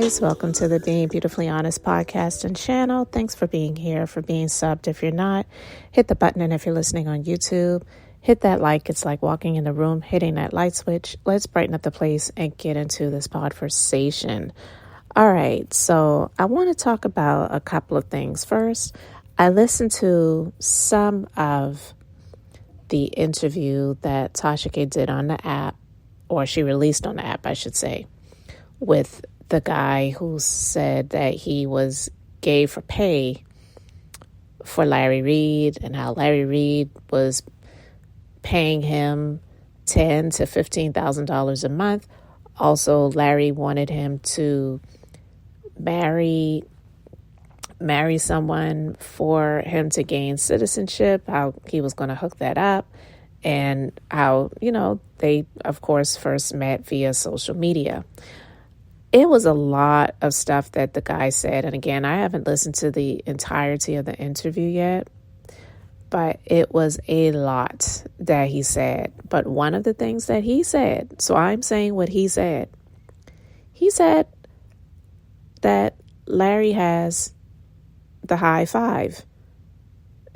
ladies. Welcome to the Being Beautifully Honest podcast and channel. Thanks for being here, for being subbed. If you're not, hit the button. And if you're listening on YouTube, hit that like. It's like walking in the room, hitting that light switch. Let's brighten up the place and get into this conversation. All right. So I want to talk about a couple of things. First, I listened to some of the interview that Tasha did on the app, or she released on the app, I should say, with the guy who said that he was gay for pay for Larry Reid, and how Larry Reid was paying him $10,000 to $15,000 a month. Also, Larry wanted him to marry someone for him to gain citizenship, how he was going to hook that up, and how, they, of course, first met via social media. It was a lot of stuff that the guy said. And again, I haven't listened to the entirety of the interview yet, but it was a lot that he said. But one of the things that he said, so I'm saying what he said that Larry has the high five,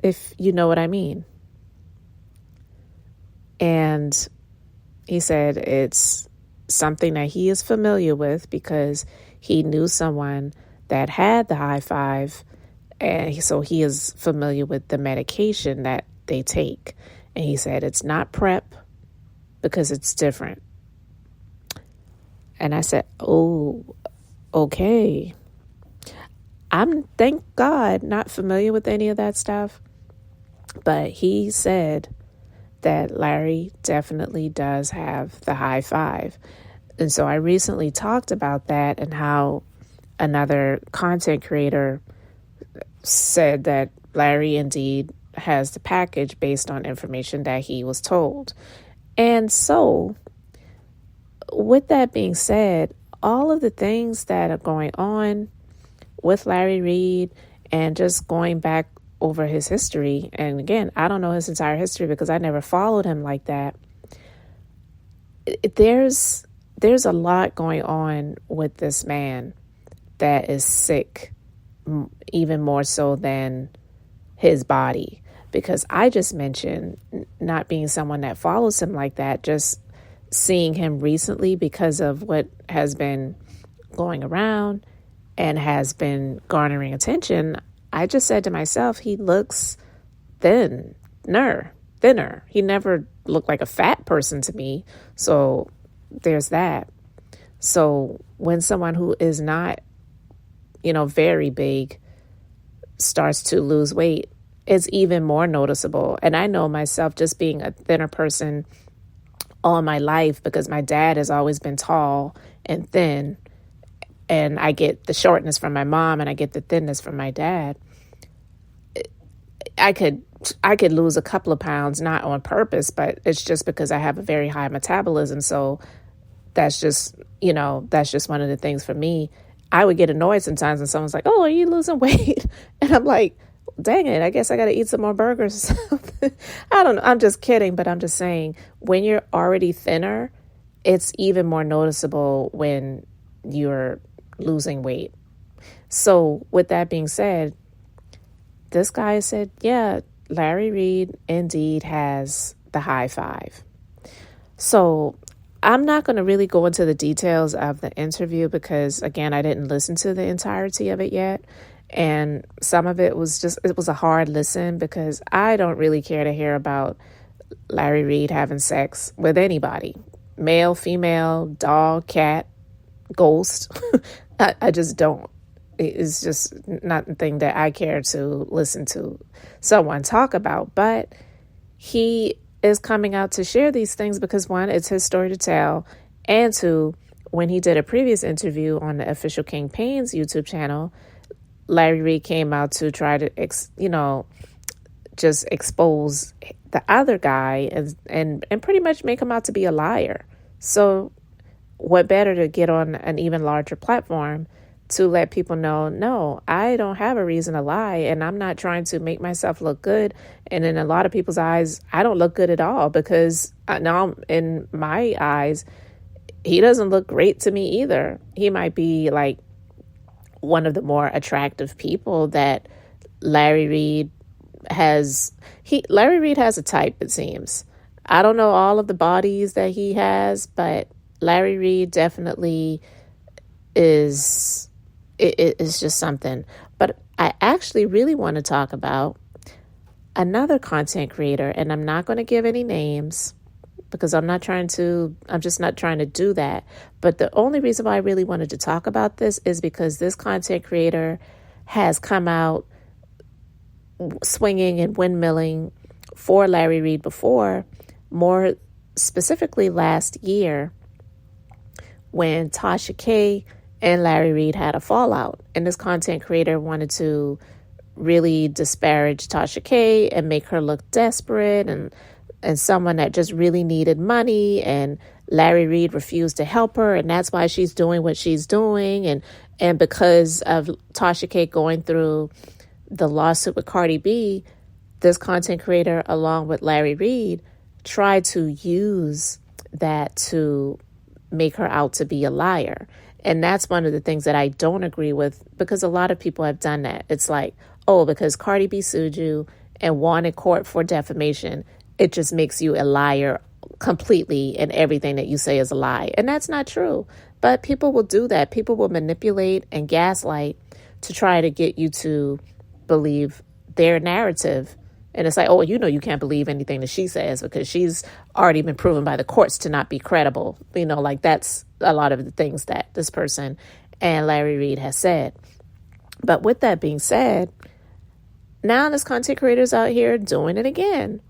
if you know what I mean. And he said it's something that he is familiar with because he knew someone that had the high five, and so he is familiar with the medication that they take. And he said it's not PrEP because it's different. And I said, oh, okay. I'm, thank God, not familiar with any of that stuff. But he said that Larry definitely does have the high five. And so I recently talked about that and how another content creator said that Larry indeed has the package based on information that he was told. And so with that being said, all of the things that are going on with Larry Reid and just going back over his history. And again, I don't know his entire history because I never followed him like that. There's a lot going on with this man that is sick, even more so than his body. Because I just mentioned not being someone that follows him like that, just seeing him recently because of what has been going around and has been garnering attention. I just said to myself, he looks thinner. He never looked like a fat person to me. So there's that. So when someone who is not, very big starts to lose weight, it's even more noticeable. And I know myself just being a thinner person all my life because my dad has always been tall and thin. And I get the shortness from my mom and I get the thinness from my dad. I could lose a couple of pounds, not on purpose, but it's just because I have a very high metabolism. So that's just one of the things for me. I would get annoyed sometimes when someone's like, oh, are you losing weight? And I'm like, dang it, I guess I got to eat some more burgers or something. I don't know. I'm just kidding. But I'm just saying when you're already thinner, it's even more noticeable when you're losing weight. So with that being said, this guy said, yeah, Larry Reid indeed has the high five. So I'm not going to really go into the details of the interview because, again, I didn't listen to the entirety of it yet. And some of it was a hard listen because I don't really care to hear about Larry Reid having sex with anybody. Male, female, dog, cat, ghost. I just don't. It's just not the thing that I care to listen to someone talk about. But he is coming out to share these things because, one, it's his story to tell. And two, when he did a previous interview on the Official King Payne's YouTube channel, Larry Reid came out to try to, just expose the other guy and pretty much make him out to be a liar. So what better to get on an even larger platform to let people know, no, I don't have a reason to lie, and I'm not trying to make myself look good. And in a lot of people's eyes, I don't look good at all because now in my eyes, he doesn't look great to me either. He might be like one of the more attractive people that Larry Reid has. Larry Reid has a type, it seems. I don't know all of the bodies that he has, but Larry Reid definitely is. It's just something. But I actually really want to talk about another content creator, and I'm not going to give any names because I'm just not trying to do that. But the only reason why I really wanted to talk about this is because this content creator has come out swinging and windmilling for Larry Reid before, more specifically last year when Tasha K and Larry Reid had a fallout. And this content creator wanted to really disparage Tasha K and make her look desperate and someone that just really needed money, and Larry Reid refused to help her, and that's why she's doing what she's doing. And because of Tasha K going through the lawsuit with Cardi B, this content creator, along with Larry Reid, tried to use that to make her out to be a liar. And that's one of the things that I don't agree with, because a lot of people have done that. It's like, oh, because Cardi B sued you and won in court for defamation, it just makes you a liar completely, and everything that you say is a lie. And that's not true. But people will do that. People will manipulate and gaslight to try to get you to believe their narrative. And it's like, oh, you can't believe anything that she says because she's already been proven by the courts to not be credible. Like that's a lot of the things that this person and Larry Reid has said. But with that being said, now this content creator's out here doing it again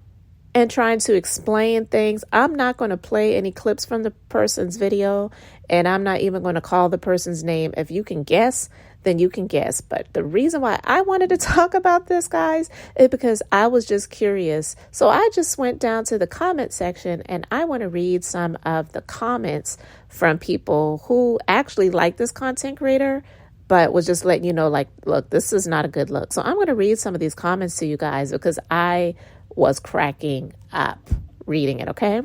and trying to explain things. I'm not going to play any clips from the person's video, and I'm not even going to call the person's name. If you can guess, then you can guess. But the reason why I wanted to talk about this, guys, is because I was just curious. So I just went down to the comment section, and I want to read some of the comments from people who actually like this content creator, but was just letting you know, like, look, this is not a good look. So I'm going to read some of these comments to you guys because I was cracking up reading it, okay?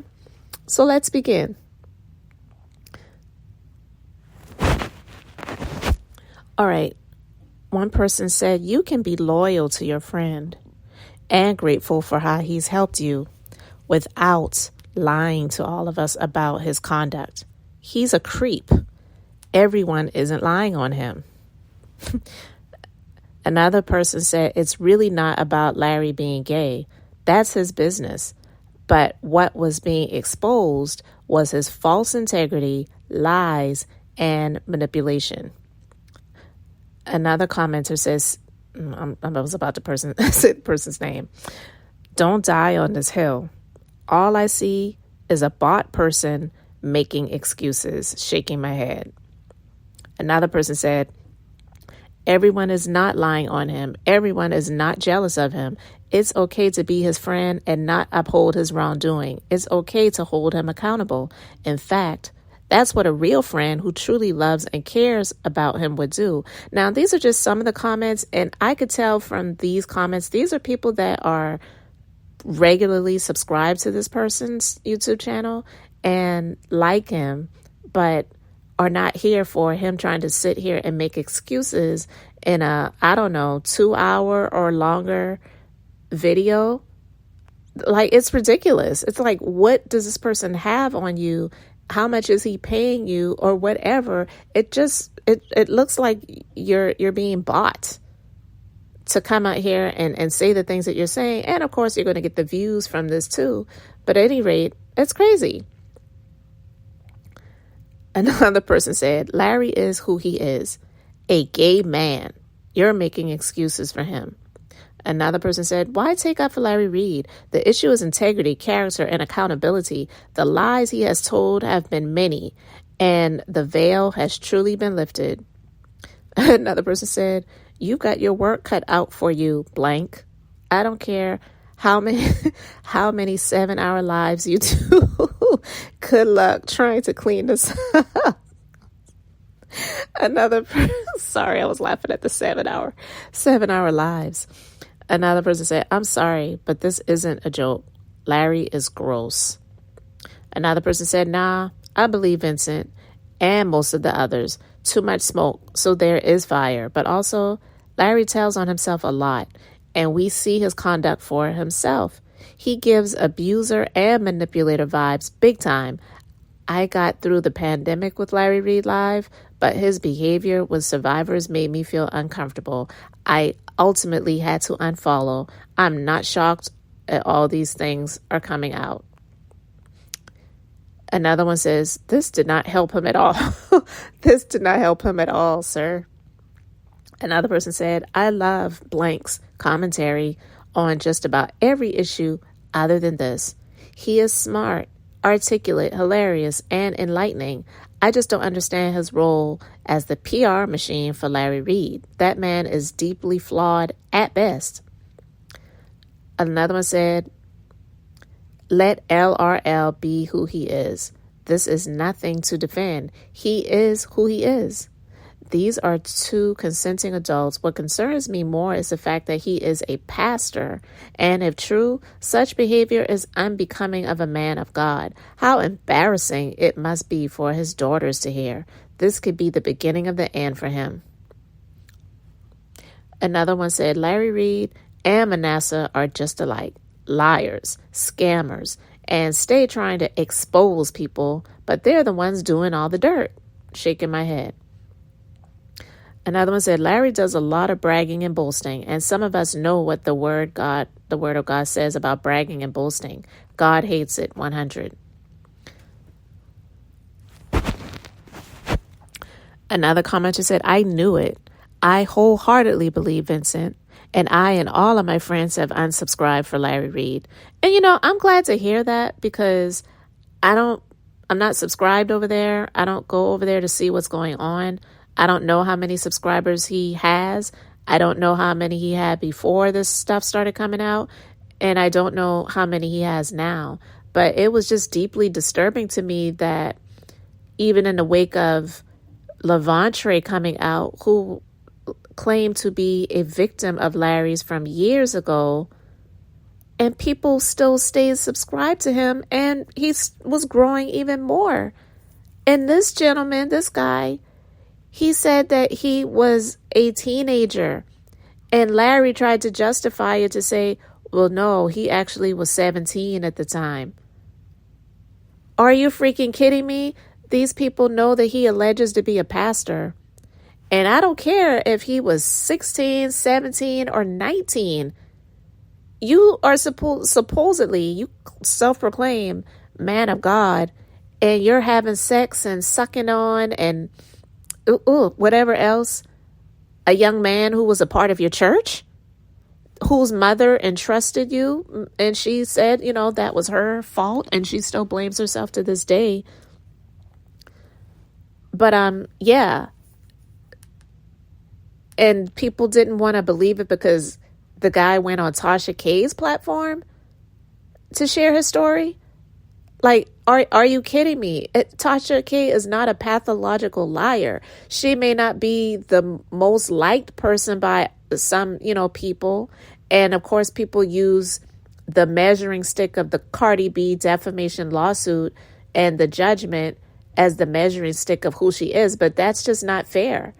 So let's begin. All right. One person said, you can be loyal to your friend and grateful for how he's helped you without lying to all of us about his conduct. He's a creep. Everyone isn't lying on him. Another person said, it's really not about Larry being gay. That's his business. But what was being exposed was his false integrity, lies, and manipulation. Another commenter says, I was about to say the person's name. Don't die on this hill. All I see is a bought person making excuses, shaking my head. Another person said, everyone is not lying on him. Everyone is not jealous of him. It's okay to be his friend and not uphold his wrongdoing. It's okay to hold him accountable. In fact, that's what a real friend who truly loves and cares about him would do. Now, these are just some of the comments, and I could tell from these comments, these are people that are regularly subscribed to this person's YouTube channel and like him, but are not here for him trying to sit here and make excuses in a, 2-hour or longer video. Like, it's ridiculous. It's like, what does this person have on you? How much is he paying you or whatever? It looks like you're being bought to come out here and say the things that you're saying. And of course, you're going to get the views from this too. But at any rate, it's crazy. Another person said, Larry is who he is, a gay man. You're making excuses for him. Another person said, why take up for Larry Reid? The issue is integrity, character, and accountability. The lies he has told have been many, and the veil has truly been lifted. Another person said, you got your work cut out for you, blank. I don't care how many 7-hour lives you do. Good luck trying to clean this up. Sorry, I was laughing at the 7-hour lives. Another person said, I'm sorry, but this isn't a joke. Larry is gross. Another person said, nah, I believe Vincent and most of the others. too much smoke, so there is fire. But also, Larry tells on himself a lot, and we see his conduct for himself. He gives abuser and manipulator vibes big time. I got through the pandemic with Larry Reid Live, but his behavior with survivors made me feel uncomfortable. I ultimately had to unfollow. I'm not shocked at all these things are coming out. Another one says, this did not help him at all. This did not help him at all, sir. Another person said, I love blank's commentary on just about every issue other than this. He is smart, articulate, hilarious, and enlightening. I just don't understand his role as the PR machine for Larry Reid. That man is deeply flawed at best. Another one said, let LRL be who he is. This is nothing to defend. He is who he is. These are two consenting adults. What concerns me more is the fact that he is a pastor. And if true, such behavior is unbecoming of a man of God. How embarrassing it must be for his daughters to hear. This could be the beginning of the end for him. Another one said, Larry Reid and Manasseh are just alike. Liars, scammers, and stay trying to expose people, but they're the ones doing all the dirt. Shaking my head. Another one said, Larry does a lot of bragging and boasting, and some of us know what the word of God says about bragging and boasting. God hates it, 100. Another commenter said, I knew it. I wholeheartedly believe Vincent, and I and all of my friends have unsubscribed for Larry Reid. And, I'm glad to hear that because I'm not subscribed over there. I don't go over there to see what's going on. I don't know how many subscribers he has. I don't know how many he had before this stuff started coming out. And I don't know how many he has now. But it was just deeply disturbing to me that even in the wake of Lavantre coming out, who claimed to be a victim of Larry's from years ago, and people still stayed subscribed to him, and he was growing even more. And this gentleman, this guy, he said that he was a teenager, and Larry tried to justify it to say, well, no, he actually was 17 at the time. Are you freaking kidding me? These people know that he alleges to be a pastor. And I don't care if he was 16, 17, or 19. You are supposedly, you self-proclaim man of God, and you're having sex and sucking on and whatever else. A young man who was a part of your church, whose mother entrusted you, and she said, that was her fault, and she still blames herself to this day. But, yeah. And people didn't want to believe it because the guy went on Tasha K's platform to share his story. Like, are you kidding me? Tasha K is not a pathological liar. She may not be the most liked person by some, people. And of course, people use the measuring stick of the Cardi B defamation lawsuit and the judgment as the measuring stick of who she is. But that's just not fair.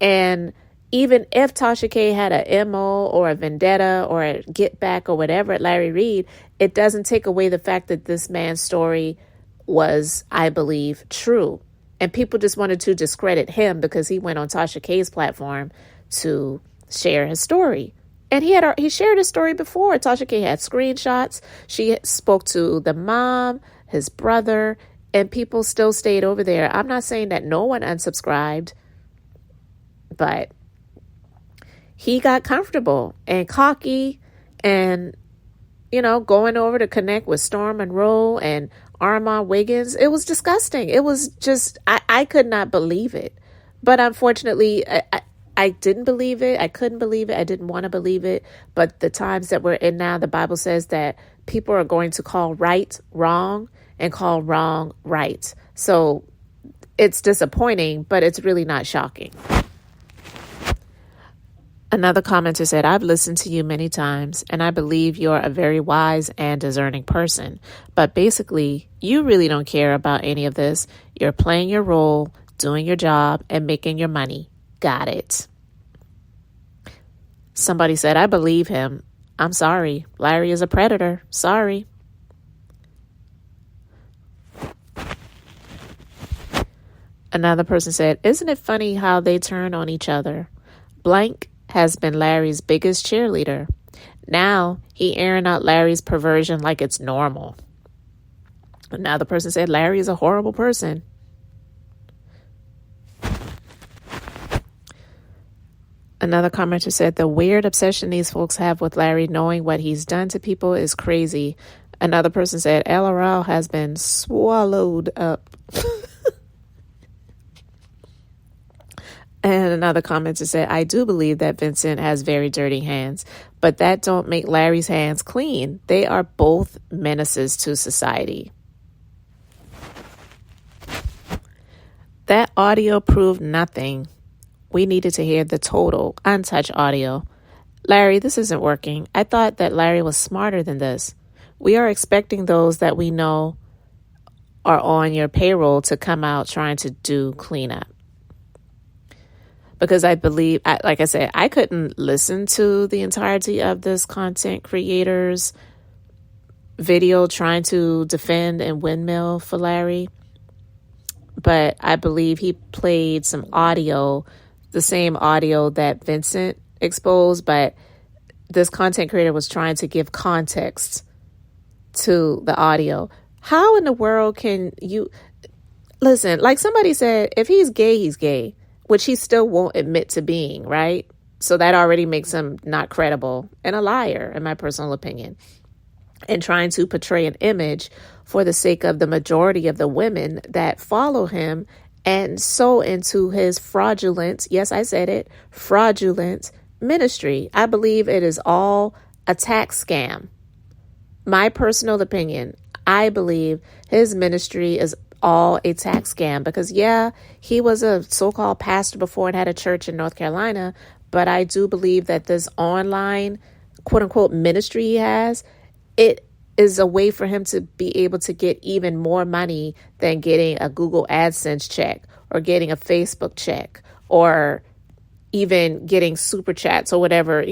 And even if Tasha K had a MO or a vendetta or a get back or whatever at Larry Reid, it doesn't take away the fact that this man's story was, I believe, true. And people just wanted to discredit him because he went on Tasha K's platform to share his story. And he shared his story before. Tasha K had screenshots. She spoke to the mom, his brother, and people still stayed over there. I'm not saying that no one unsubscribed, but he got comfortable and cocky and, going over to connect with Storm Monroe and Armand Wiggins. It was disgusting. It was just, I could not believe it. But unfortunately, I didn't believe it. I couldn't believe it. I didn't want to believe it. But the times that we're in now, the Bible says that people are going to call right wrong and call wrong right. So it's disappointing, but it's really not shocking. Another commenter said, I've listened to you many times, and I believe you're a very wise and discerning person. But basically, you really don't care about any of this. You're playing your role doing your job, and making your money. Got it. Somebody said, I believe him. I'm sorry. Larry is a predator. Sorry. Another person said, isn't it funny how they turn on each other? Blank has been Larry's biggest cheerleader. Now he airing out Larry's perversion like it's normal. Another person said, Larry is a horrible person. Another commenter said, the weird obsession these folks have with Larry knowing what he's done to people is crazy. Another person said, LRL has been swallowed up. And another commenter said, I do believe that Vincent has very dirty hands, but that don't make Larry's hands clean. They are both menaces to society. That audio proved nothing. We needed to hear the total, untouched audio. Larry, this isn't working. I thought that Larry was smarter than this. We are expecting those that we know are on your payroll to come out trying to do cleanup. Because I believe, like I said, I couldn't listen to the entirety of this content creator's video trying to defend and windmill for Larry. But I believe he played some audio, the same audio that Vincent exposed. But this content creator was trying to give context to the audio. How in the world can you listen? Like somebody said, if he's gay, he's gay, which he still won't admit to being, right? So that already makes him not credible and a liar, in my personal opinion. And trying to portray an image for the sake of the majority of the women that follow him and so into his fraudulent, yes, I said it, fraudulent ministry. I believe it is all a tax scam. My personal opinion, I believe his ministry is all a tax scam because, yeah, he was a so-called pastor before and had a church in North Carolina. But I do believe that this online, quote unquote, ministry he has, it is a way for him to be able to get even more money than getting a Google AdSense check or getting a Facebook check or even getting super chats or whatever,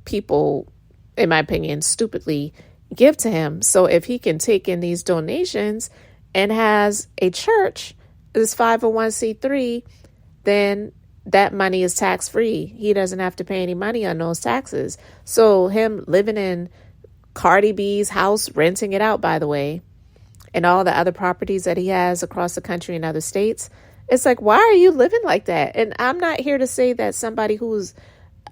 people, in my opinion, stupidly give to him. So if he can take in these donations and has a church, this 501c3, then that money is tax free. He doesn't have to pay any money on those taxes. So him living in Cardi B's house, renting it out, by the way, and all the other properties that he has across the country and other states, it's like, why are you living like that? And I'm not here to say that somebody who's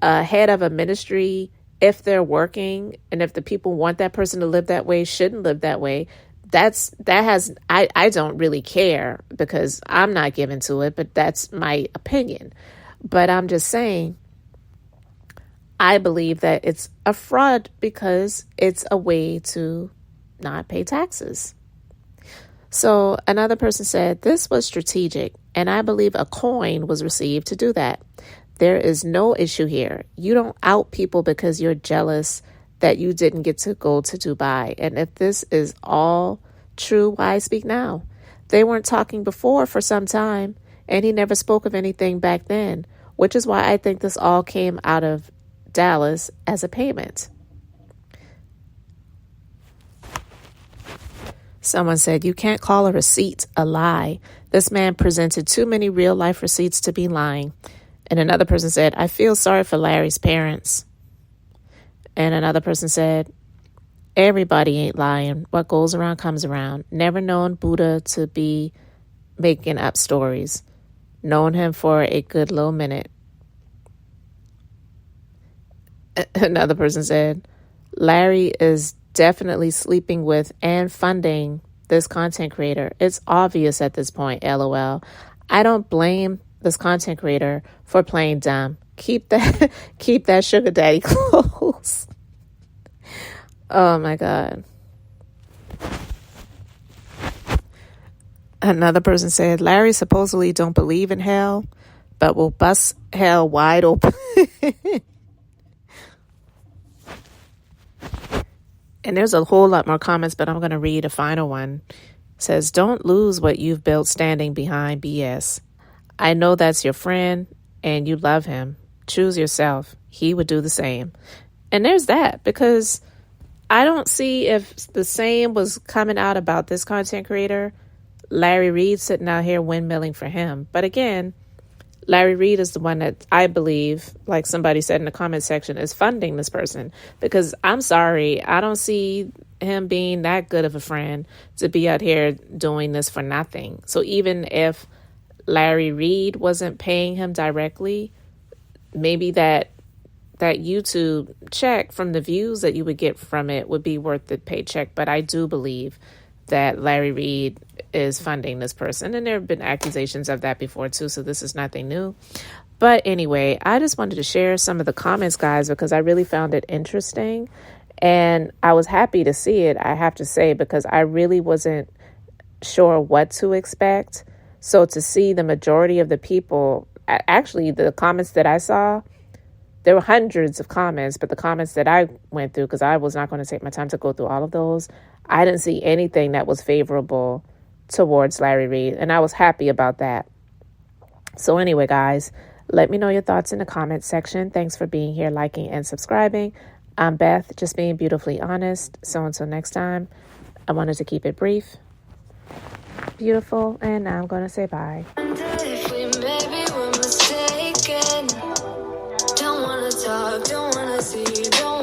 head of a ministry, if they're working and if the people want that person to live that way, shouldn't live that way. I don't really care because I'm not given to it, but that's my opinion. But I'm just saying, I believe that it's a fraud because it's a way to not pay taxes. So another person said, this was strategic, and I believe a coin was received to do that. There is no issue here. You don't out people because you're jealous that you didn't get to go to Dubai. And if this is all true, why speak now? They weren't talking before for some time, and he never spoke of anything back then, which is why I think this all came out of Dallas as a payment. Someone said, you can't call a receipt a lie. This man presented too many real life receipts to be lying. And another person said, I feel sorry for Larry's parents. And another person said, everybody ain't lying. What goes around comes around. Never known Buddha to be making up stories. Known him for a good little minute. Another person said, Larry is definitely sleeping with and funding this content creator. It's obvious at this point, LOL. I don't blame this content creator for playing dumb. Keep that sugar daddy close. Oh my God. Another person said, Larry supposedly don't believe in hell, but will bust hell wide open. And there's a whole lot more comments, but I'm going to read a final one. It says, don't lose what you've built standing behind BS. I know that's your friend and you love him. Choose yourself. He would do the same. And there's that, because I don't see if the same was coming out about this content creator, Larry Reid, sitting out here windmilling for him. But again, Larry Reid is the one that I believe, like somebody said in the comment section, is funding this person. Because I'm sorry, I don't see him being that good of a friend to be out here doing this for nothing. So even if Larry Reid wasn't paying him directly, maybe that YouTube check from the views that you would get from it would be worth the paycheck. But I do believe that Larry Reid is funding this person. And there have been accusations of that before too, so this is nothing new. But anyway, I just wanted to share some of the comments, guys, because I really found it interesting. And I was happy to see it, I have to say, because I really wasn't sure what to expect. So to see the majority of the people, actually the comments that I saw, there were hundreds of comments, but the comments that I went through, because I was not going to take my time to go through all of those, I didn't see anything that was favorable towards Larry Reid, and I was happy about that. So anyway, guys, let me know your thoughts in the comments section. Thanks for being here, liking, and subscribing. I'm Beth, just being beautifully honest. So until next time, I wanted to keep it brief, beautiful, and now I'm going to say bye. Don't wanna talk, don't wanna see, don't